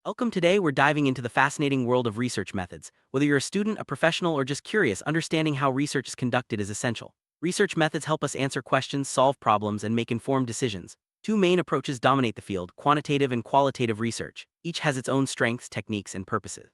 Today we're diving into the fascinating world of research methods. Whether you're a student, a professional, or just curious, understanding how research is conducted is essential. Research methods help us answer questions, solve problems, and make informed decisions. Two main approaches dominate the field: quantitative and qualitative research. Each has its own strengths, techniques, and purposes.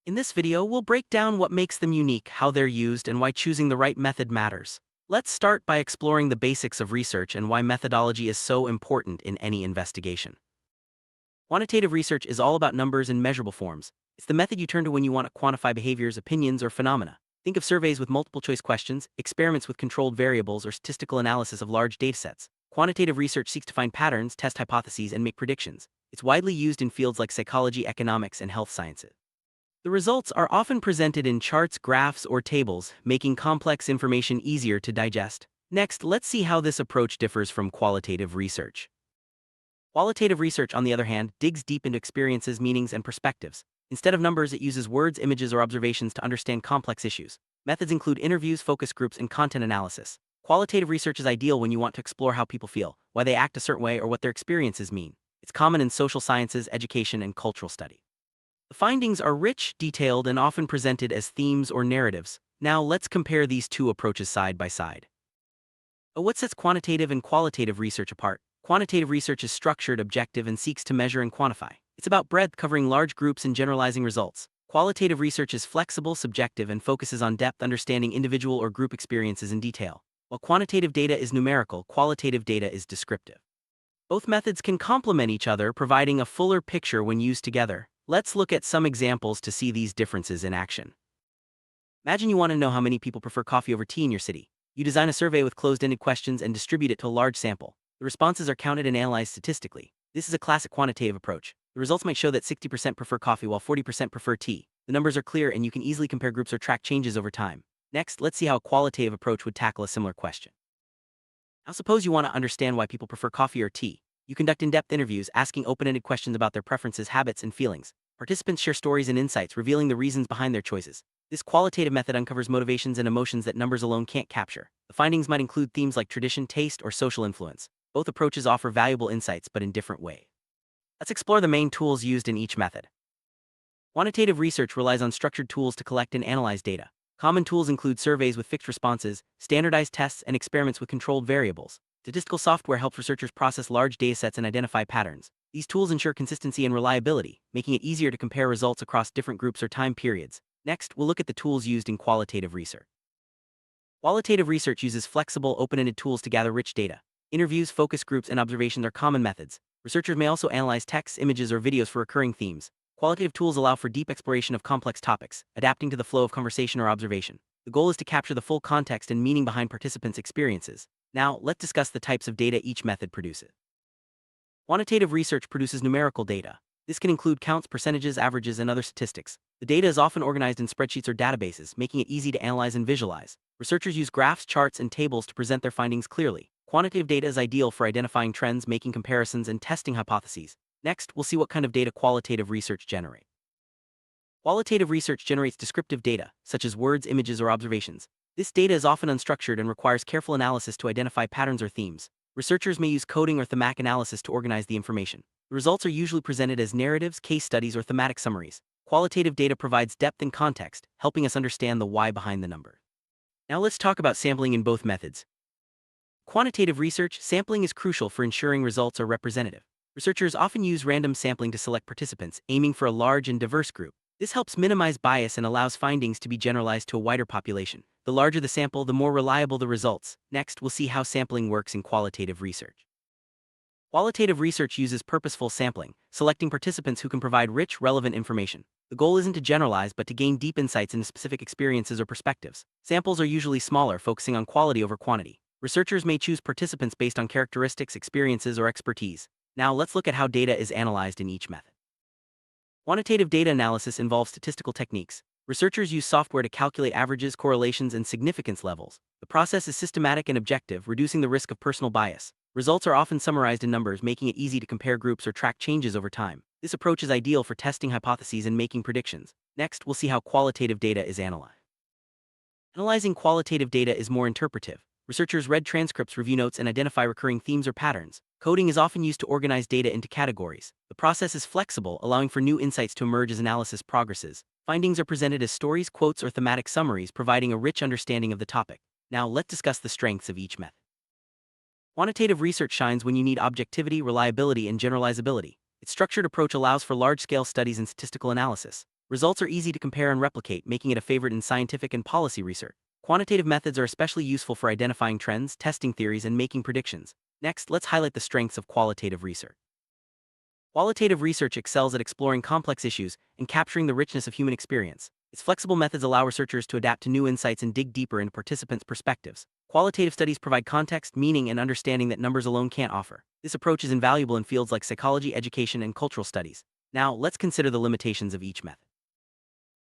In this video, we'll break down what makes them unique, how they're used, and why choosing the right method matters. Let's start by exploring the basics of research and why methodology is so important in any investigation. Quantitative research is all about numbers and measurable forms. It's the method you turn to when you want to quantify behaviors, opinions, or phenomena. Think of surveys with multiple choice questions, experiments with controlled variables, or statistical analysis of large datasets. Quantitative research seeks to find patterns, test hypotheses, and make predictions. It's widely used in fields like psychology, economics, and health sciences. The results are often presented in charts, graphs, or tables, making complex information easier to digest. Next, let's see how this approach differs from qualitative research. Qualitative research, on the other hand, digs deep into experiences, meanings, and perspectives. Instead of numbers, it uses words, images, or observations to understand complex issues. Methods include interviews, focus groups, and content analysis. Qualitative research is ideal when you want to explore how people feel, why they act a certain way, or what their experiences mean. It's common in social sciences, education, and cultural study. The findings are rich, detailed, and often presented as themes or narratives. Now let's compare these two approaches side by side. What sets quantitative and qualitative research apart? Quantitative research is structured, objective, and seeks to measure and quantify. It's about breadth, covering large groups and generalizing results. Qualitative research is flexible, subjective, and focuses on depth, understanding individual or group experiences in detail. While quantitative data is numerical, qualitative data is descriptive. Both methods can complement each other, providing a fuller picture when used together. Let's look at some examples to see these differences in action. Imagine you want to know how many people prefer coffee over tea in your city. You design a survey with closed-ended questions and distribute it to a large sample. The responses are counted and analyzed statistically. This is a classic quantitative approach. The results might show that 60% prefer coffee while 40% prefer tea. The numbers are clear and you can easily compare groups or track changes over time. Next, let's see how a qualitative approach would tackle a similar question. Now suppose you want to understand why people prefer coffee or tea. You conduct in-depth interviews, asking open-ended questions about their preferences, habits, and feelings. Participants share stories and insights, revealing the reasons behind their choices. This qualitative method uncovers motivations and emotions that numbers alone can't capture. The findings might include themes like tradition, taste, or social influence. Both approaches offer valuable insights, but in different ways. Let's explore the main tools used in each method. Quantitative research relies on structured tools to collect and analyze data. Common tools include surveys with fixed responses, standardized tests, and experiments with controlled variables. Statistical software helps researchers process large datasets and identify patterns. These tools ensure consistency and reliability, making it easier to compare results across different groups or time periods. Next, we'll look at the tools used in qualitative research. Qualitative research uses flexible, open-ended tools to gather rich data. Interviews, focus groups, and observations are common methods. Researchers may also analyze texts, images, or videos for recurring themes. Qualitative tools allow for deep exploration of complex topics, adapting to the flow of conversation or observation. The goal is to capture the full context and meaning behind participants' experiences. Now, let's discuss the types of data each method produces. Quantitative research produces numerical data. This can include counts, percentages, averages, and other statistics. The data is often organized in spreadsheets or databases, making it easy to analyze and visualize. Researchers use graphs, charts, and tables to present their findings clearly. Quantitative data is ideal for identifying trends, making comparisons, and testing hypotheses. Next, we'll see what kind of data qualitative research generates. Qualitative research generates descriptive data, such as words, images, or observations. This data is often unstructured and requires careful analysis to identify patterns or themes. Researchers may use coding or thematic analysis to organize the information. The results are usually presented as narratives, case studies, or thematic summaries. Qualitative data provides depth and context, helping us understand the why behind the number. Now let's talk about sampling in both methods. Quantitative research, sampling is crucial for ensuring results are representative. Researchers often use random sampling to select participants, aiming for a large and diverse group. This helps minimize bias and allows findings to be generalized to a wider population. The larger the sample, the more reliable the results. Next, we'll see how sampling works in qualitative research. Qualitative research uses purposeful sampling, selecting participants who can provide rich, relevant information. The goal isn't to generalize but to gain deep insights into specific experiences or perspectives. Samples are usually smaller, focusing on quality over quantity. Researchers may choose participants based on characteristics, experiences, or expertise. Now let's look at how data is analyzed in each method. Quantitative data analysis involves statistical techniques. Researchers use software to calculate averages, correlations, and significance levels. The process is systematic and objective, reducing the risk of personal bias. Results are often summarized in numbers, making it easy to compare groups or track changes over time. This approach is ideal for testing hypotheses and making predictions. Next, we'll see how qualitative data is analyzed. Analyzing qualitative data is more interpretive. Researchers read transcripts, review notes, and identify recurring themes or patterns. Coding is often used to organize data into categories. The process is flexible, allowing for new insights to emerge as analysis progresses. Findings are presented as stories, quotes, or thematic summaries, providing a rich understanding of the topic. Now, let's discuss the strengths of each method. Quantitative research shines when you need objectivity, reliability, and generalizability. Its structured approach allows for large-scale studies and statistical analysis. Results are easy to compare and replicate, making it a favorite in scientific and policy research. Quantitative methods are especially useful for identifying trends, testing theories, and making predictions. Next, let's highlight the strengths of qualitative research. Qualitative research excels at exploring complex issues and capturing the richness of human experience. Its flexible methods allow researchers to adapt to new insights and dig deeper into participants' perspectives. Qualitative studies provide context, meaning, and understanding that numbers alone can't offer. This approach is invaluable in fields like psychology, education, and cultural studies. Now, let's consider the limitations of each method.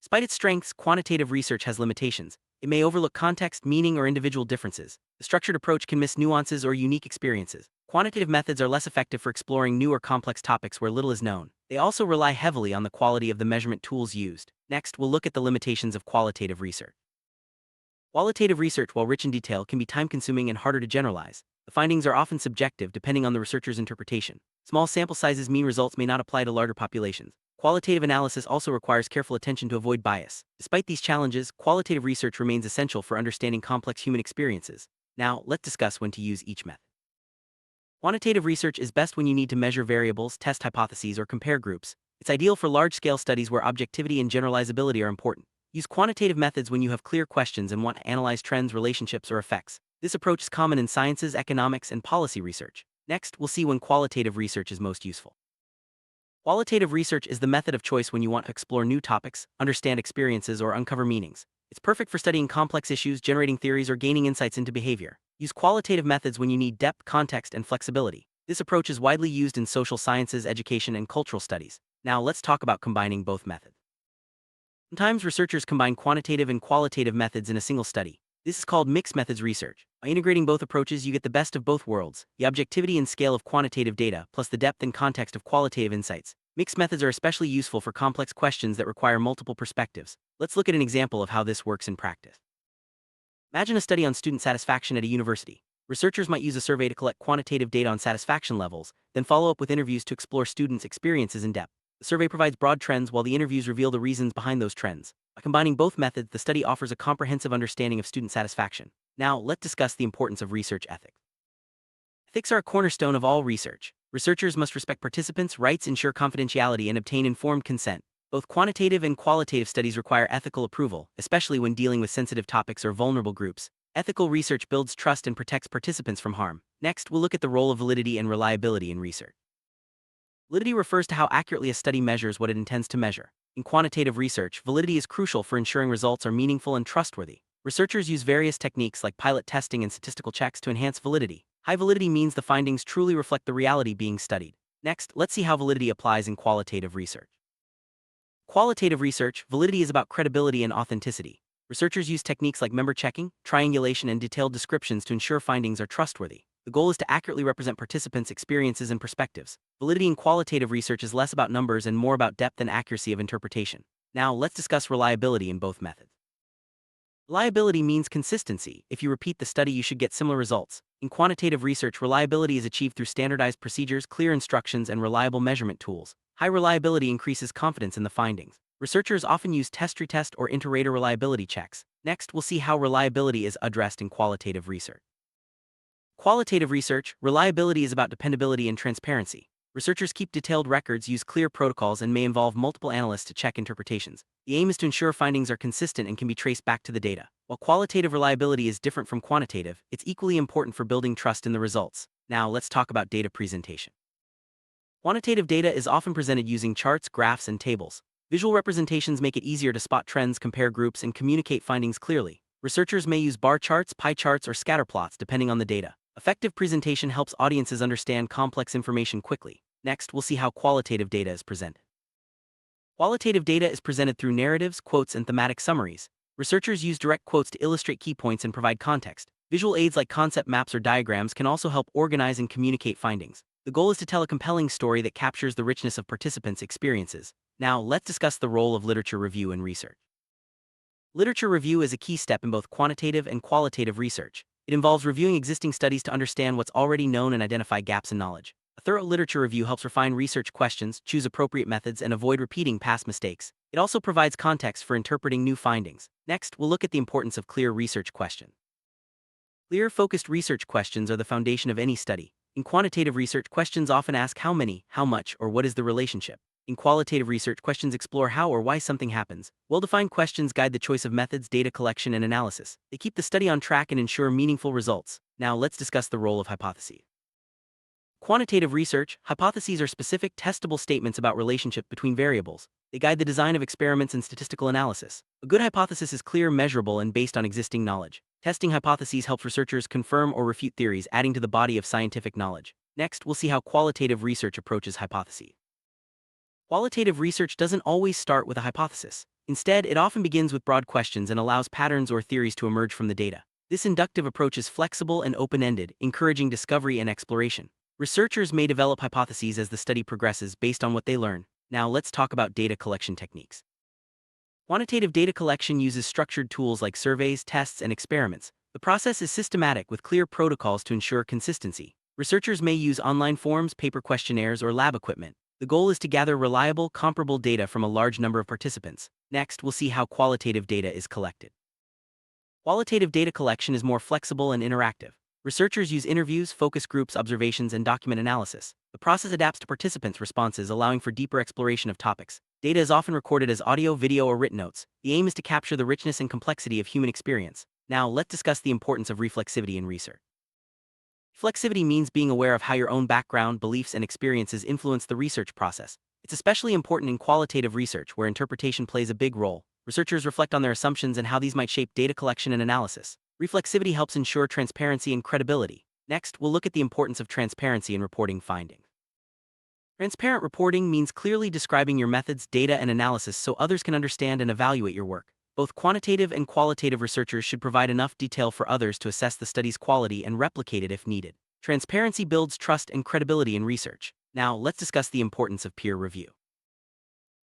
Despite its strengths, quantitative research has limitations. It may overlook context, meaning, or individual differences. The structured approach can miss nuances or unique experiences. Quantitative methods are less effective for exploring new or complex topics where little is known. They also rely heavily on the quality of the measurement tools used. Next, we'll look at the limitations of qualitative research. Qualitative research, while rich in detail, can be time-consuming and harder to generalize. The findings are often subjective depending on the researcher's interpretation. Small sample sizes mean results may not apply to larger populations. Qualitative analysis also requires careful attention to avoid bias. Despite these challenges, qualitative research remains essential for understanding complex human experiences. Now, let's discuss when to use each method. Quantitative research is best when you need to measure variables, test hypotheses, or compare groups. It's ideal for large-scale studies where objectivity and generalizability are important. Use quantitative methods when you have clear questions and want to analyze trends, relationships, or effects. This approach is common in sciences, economics, and policy research. Next, we'll see when qualitative research is most useful. Qualitative research is the method of choice when you want to explore new topics, understand experiences, or uncover meanings. It's perfect for studying complex issues, generating theories, or gaining insights into behavior. Use qualitative methods when you need depth, context, and flexibility. This approach is widely used in social sciences, education, and cultural studies. Now, let's talk about combining both methods. Sometimes researchers combine quantitative and qualitative methods in a single study. This is called mixed methods research. By integrating both approaches, you get the best of both worlds, the objectivity and scale of quantitative data, plus the depth and context of qualitative insights. Mixed methods are especially useful for complex questions that require multiple perspectives. Let's look at an example of how this works in practice. Imagine a study on student satisfaction at a university. Researchers might use a survey to collect quantitative data on satisfaction levels, then follow up with interviews to explore students' experiences in depth. The survey provides broad trends while the interviews reveal the reasons behind those trends. By combining both methods, the study offers a comprehensive understanding of student satisfaction. Now, let's discuss the importance of research ethics. Ethics are a cornerstone of all research. Researchers must respect participants' rights, ensure confidentiality, and obtain informed consent. Both quantitative and qualitative studies require ethical approval, especially when dealing with sensitive topics or vulnerable groups. Ethical research builds trust and protects participants from harm. Next, we'll look at the role of validity and reliability in research. Validity refers to how accurately a study measures what it intends to measure. In quantitative research, validity is crucial for ensuring results are meaningful and trustworthy. Researchers use various techniques like pilot testing and statistical checks to enhance validity. High validity means the findings truly reflect the reality being studied. Next, let's see how validity applies in qualitative research. Qualitative research, validity is about credibility and authenticity. Researchers use techniques like member checking, triangulation, and detailed descriptions to ensure findings are trustworthy. The goal is to accurately represent participants' experiences and perspectives. Validity in qualitative research is less about numbers and more about depth and accuracy of interpretation. Now, let's discuss reliability in both methods. Reliability means consistency. If you repeat the study, you should get similar results. In quantitative research, reliability is achieved through standardized procedures, clear instructions, and reliable measurement tools. High reliability increases confidence in the findings. Researchers often use test-retest or inter-rater reliability checks. Next, we'll see how reliability is addressed in qualitative research. Qualitative research, reliability is about dependability and transparency. Researchers keep detailed records, use clear protocols, and may involve multiple analysts to check interpretations. The aim is to ensure findings are consistent and can be traced back to the data. While qualitative reliability is different from quantitative, it's equally important for building trust in the results. Now, let's talk about data presentation. Quantitative data is often presented using charts, graphs, and tables. Visual representations make it easier to spot trends, compare groups, and communicate findings clearly. Researchers may use bar charts, pie charts, or scatter plots depending on the data. Effective presentation helps audiences understand complex information quickly. Next, we'll see how qualitative data is presented. Qualitative data is presented through narratives, quotes, and thematic summaries. Researchers use direct quotes to illustrate key points and provide context. Visual aids like concept maps or diagrams can also help organize and communicate findings. The goal is to tell a compelling story that captures the richness of participants' experiences. Now, let's discuss the role of literature review in research. Literature review is a key step in both quantitative and qualitative research. It involves reviewing existing studies to understand what's already known and identify gaps in knowledge. A thorough literature review helps refine research questions, choose appropriate methods, and avoid repeating past mistakes. It also provides context for interpreting new findings. Next, we'll look at the importance of clear research questions. Clear, focused research questions are the foundation of any study. In quantitative research, questions often ask how many, how much, or what is the relationship. In qualitative research, questions explore how or why something happens. Well-defined questions guide the choice of methods, data collection, and analysis. They keep the study on track and ensure meaningful results. Now, let's discuss the role of hypotheses. Quantitative research, hypotheses are specific, testable statements about relationship between variables. They guide the design of experiments and statistical analysis. A good hypothesis is clear, measurable, and based on existing knowledge. Testing hypotheses helps researchers confirm or refute theories, adding to the body of scientific knowledge. Next, we'll see how qualitative research approaches hypotheses. Qualitative research doesn't always start with a hypothesis. Instead, it often begins with broad questions and allows patterns or theories to emerge from the data. This inductive approach is flexible and open-ended, encouraging discovery and exploration. Researchers may develop hypotheses as the study progresses based on what they learn. Now, let's talk about data collection techniques. Quantitative data collection uses structured tools like surveys, tests, and experiments. The process is systematic with clear protocols to ensure consistency. Researchers may use online forms, paper questionnaires, or lab equipment. The goal is to gather reliable, comparable data from a large number of participants. Next, we'll see how qualitative data is collected. Qualitative data collection is more flexible and interactive. Researchers use interviews, focus groups, observations, and document analysis. The process adapts to participants' responses, allowing for deeper exploration of topics. Data is often recorded as audio, video, or written notes. The aim is to capture the richness and complexity of human experience. Now, let's discuss the importance of reflexivity in research. Reflexivity means being aware of how your own background, beliefs, and experiences influence the research process. It's especially important in qualitative research, where interpretation plays a big role. Researchers reflect on their assumptions and how these might shape data collection and analysis. Reflexivity helps ensure transparency and credibility. Next, we'll look at the importance of transparency in reporting findings. Transparent reporting means clearly describing your methods, data, and analysis so others can understand and evaluate your work. Both quantitative and qualitative researchers should provide enough detail for others to assess the study's quality and replicate it if needed. Transparency builds trust and credibility in research. Now, let's discuss the importance of peer review.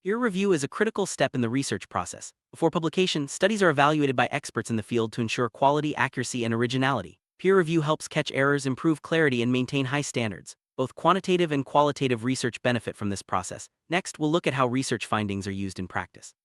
Peer review is a critical step in the research process. Before publication, studies are evaluated by experts in the field to ensure quality, accuracy, and originality. Peer review helps catch errors, improve clarity, and maintain high standards. Both quantitative and qualitative research benefit from this process. Next, we'll look at how research findings are used in practice.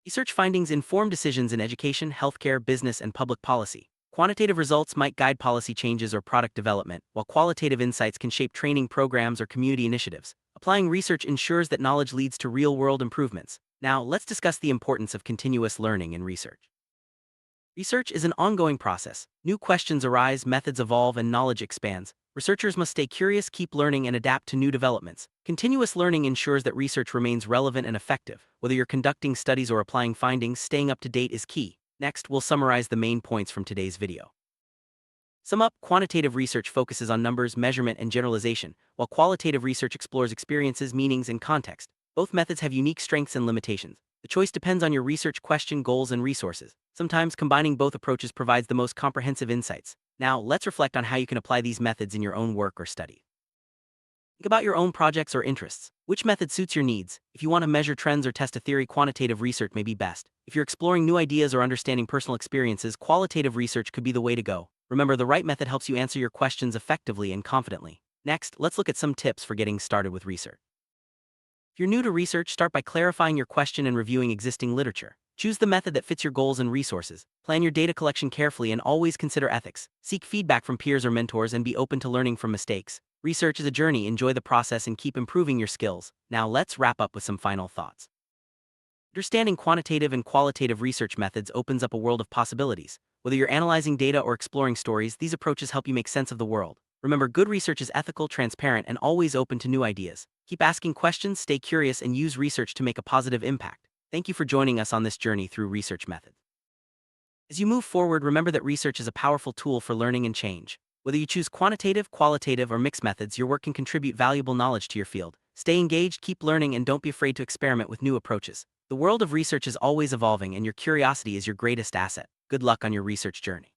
Research findings inform decisions in education, healthcare, business, and public policy. Quantitative results might guide policy changes or product development, while qualitative insights can shape training programs or community initiatives. Applying research ensures that knowledge leads to real-world improvements. Now, let's discuss the importance of continuous learning in research. Research is an ongoing process. New questions arise, methods evolve, and knowledge expands. Researchers must stay curious, keep learning, and adapt to new developments. Continuous learning ensures that research remains relevant and effective. Whether you're conducting studies or applying findings, staying up to date is key. Next, we'll summarize the main points from today's video. Sum up: quantitative research focuses on numbers, measurement, and generalization, while qualitative research explores experiences, meanings, and context. Both methods have unique strengths and limitations. The choice depends on your research question, goals, and resources. Sometimes combining both approaches provides the most comprehensive insights. Now, let's reflect on how you can apply these methods in your own work or study. Think about your own projects or interests. Which method suits your needs? If you want to measure trends or test a theory, quantitative research may be best. If you're exploring new ideas or understanding personal experiences, qualitative research could be the way to go. Remember, the right method helps you answer your questions effectively and confidently. Next, let's look at some tips for getting started with research. If you're new to research, start by clarifying your question and reviewing existing literature. Choose the method that fits your goals and resources. Plan your data collection carefully and always consider ethics. Seek feedback from peers or mentors and be open to learning from mistakes. Research is a journey. Enjoy the process and keep improving your skills. Now, let's wrap up with some final thoughts. Understanding quantitative and qualitative research methods opens up a world of possibilities. Whether you're analyzing data or exploring stories, these approaches help you make sense of the world. Remember, good research is ethical, transparent, and always open to new ideas. Keep asking questions, stay curious, and use research to make a positive impact. Thank you for joining us on this journey through research methods. As you move forward, remember that research is a powerful tool for learning and change. Whether you choose quantitative, qualitative, or mixed methods, your work can contribute valuable knowledge to your field. Stay engaged, keep learning, and don't be afraid to experiment with new approaches. The world of research is always evolving, and your curiosity is your greatest asset. Good luck on your research journey.